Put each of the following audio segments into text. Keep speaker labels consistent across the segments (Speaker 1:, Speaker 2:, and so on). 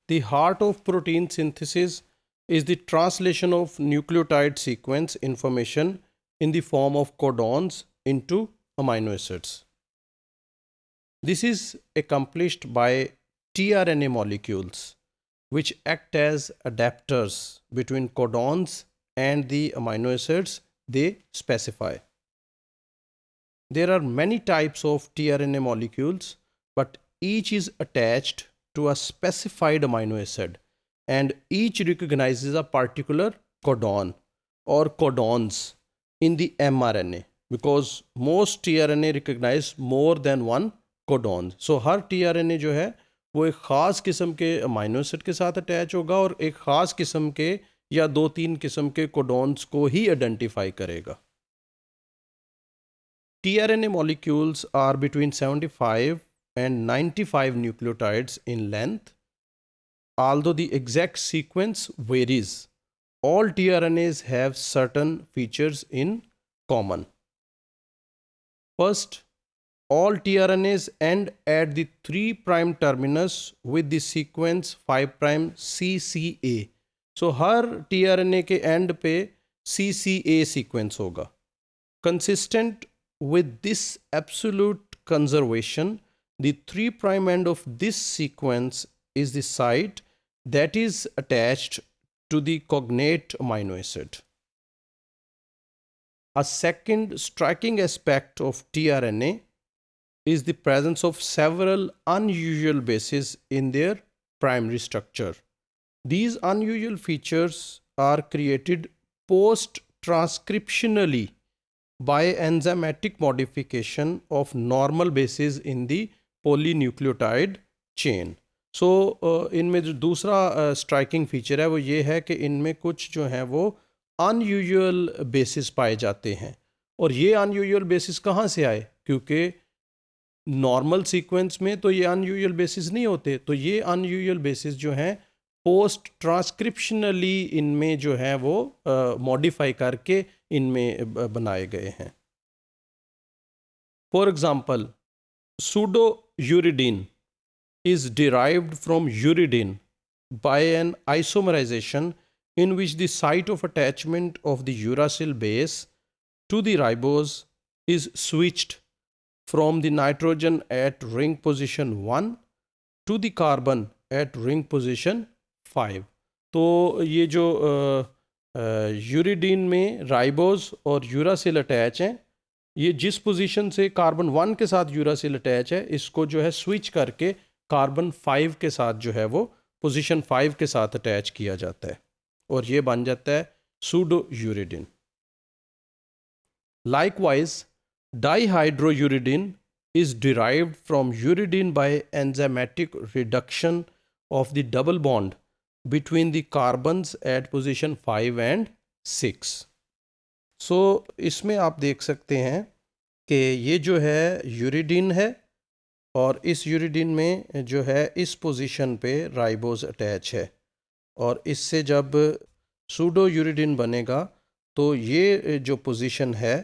Speaker 1: The heart of protein synthesis is the translation of nucleotide sequence information in the form of codons into amino acids. This is accomplished by tRNA molecules, which act as adapters between codons and the amino acids they specify. There are many types of tRNA molecules, but each is attached to a specified amino acid and each recognizes a particular codon or codons in the mRNA, because most tRNA recognize more than one codon. So her tRNA जो है वो एक ख़ास किस्म के amino acid के साथ attach होगा और एक ख़ास किस्म के या 2-3 किस्म के कोडॉन्स को ही आइडेंटिफाई करेगा. tRNA molecules are between 75 and 95 nucleotides in length. Although the exact sequence varies, all tRNAs have certain features in common. First, all tRNAs end at the 3' terminus with the sequence 5' CCA. So her tRNA के end पे CCA sequence होगा. Consistent with this absolute conservation, the 3' end of this sequence is the site that is attached to the cognate amino acid. A second striking aspect of tRNA is the presence of several unusual bases in their primary structure. These unusual features are created post-transcriptionally by enzymatic modification of normal bases in the polynucleotide chain. So इनमें जो दूसरा striking feature है वो ये है कि इनमें कुछ जो हैं वो अनयूजुअल बेसिस पाए जाते हैं. और ये अनयूजुअल बेसिस कहाँ से आए? क्योंकि नॉर्मल सीक्वेंस में तो ये अनयूजुअल बेसिस नहीं होते, तो ये अनयूजुअल बेसिस जो हैं पोस्ट ट्रांसक्रिप्शनली इनमें जो है वो मॉडिफाई करके इनमें बनाए गए हैं. For example, pseudo uridine is derived from uridine by an isomerization in which the site of attachment of the uracil base to the ribose is switched from the nitrogen at ring position 1 to the carbon at ring position 5. तो ये जो uridine में ribose और uracil attach हैं, ये जिस position से carbon 1 के साथ यूरासिल अटैच है इसको जो है स्विच करके कार्बन 5 के साथ जो है वो पोजीशन 5 के साथ अटैच किया जाता है और ये बन जाता है pseudouridine. Likewise dihydrouridine is derived from uridine by enzymatic reduction of the double bond between the carbons at position 5 and 6. So इसमें आप देख सकते हैं कि ये जो है यूरिडीन है और इस यूरिडीन में जो है इस पोजीशन पे राइबोज अटैच है और इससे जब सूडो यूरिडीन बनेगा तो ये जो पोजीशन है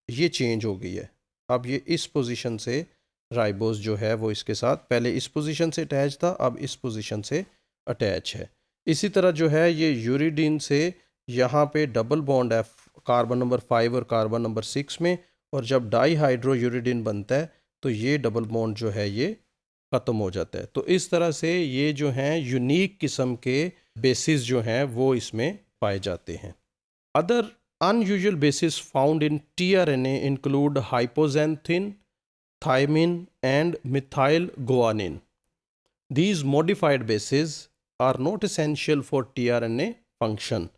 Speaker 1: ये चेंज हो गई है. अब ये इस पोजीशन से राइबोज जो है वो इसके साथ पहले इस पोजीशन से अटैच था, अब इस पोजीशन से अटैच है. इसी तरह जो है ये यूरिडीन से यहाँ पे डबल बॉन्ड है कार्बन नंबर 5 और कार्बन नंबर 6 में, और जब डाईहाइड्रो यूरिडीन बनता है तो ये डबल बॉन्ड जो है ये ख़त्म हो जाता है. तो इस तरह से ये जो हैं यूनिक किस्म के बेसिस जो हैं वो इसमें पाए जाते हैं. Other unusual bases found in tRNA include hypoxanthine, thymine and methyl guanine. These modified bases are not essential for tRNA function,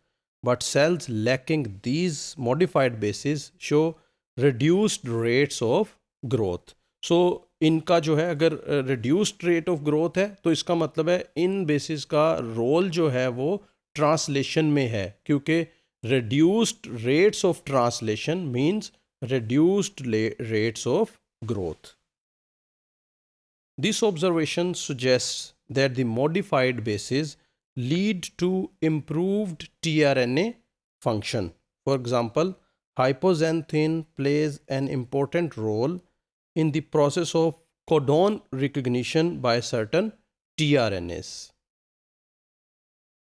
Speaker 1: but cells lacking these modified bases show reduced rates of growth. So इनका जो है अगर reduced rate of growth है तो इसका मतलब है इन basis का रोल जो है वो ट्रांसलेशन में है, क्योंकि reduced rates of translation means reduced rates of growth. This observation suggests that the modified bases lead to improved tRNA function. For example, hypoxanthine plays an important role in the process of codon recognition by certain tRNAs.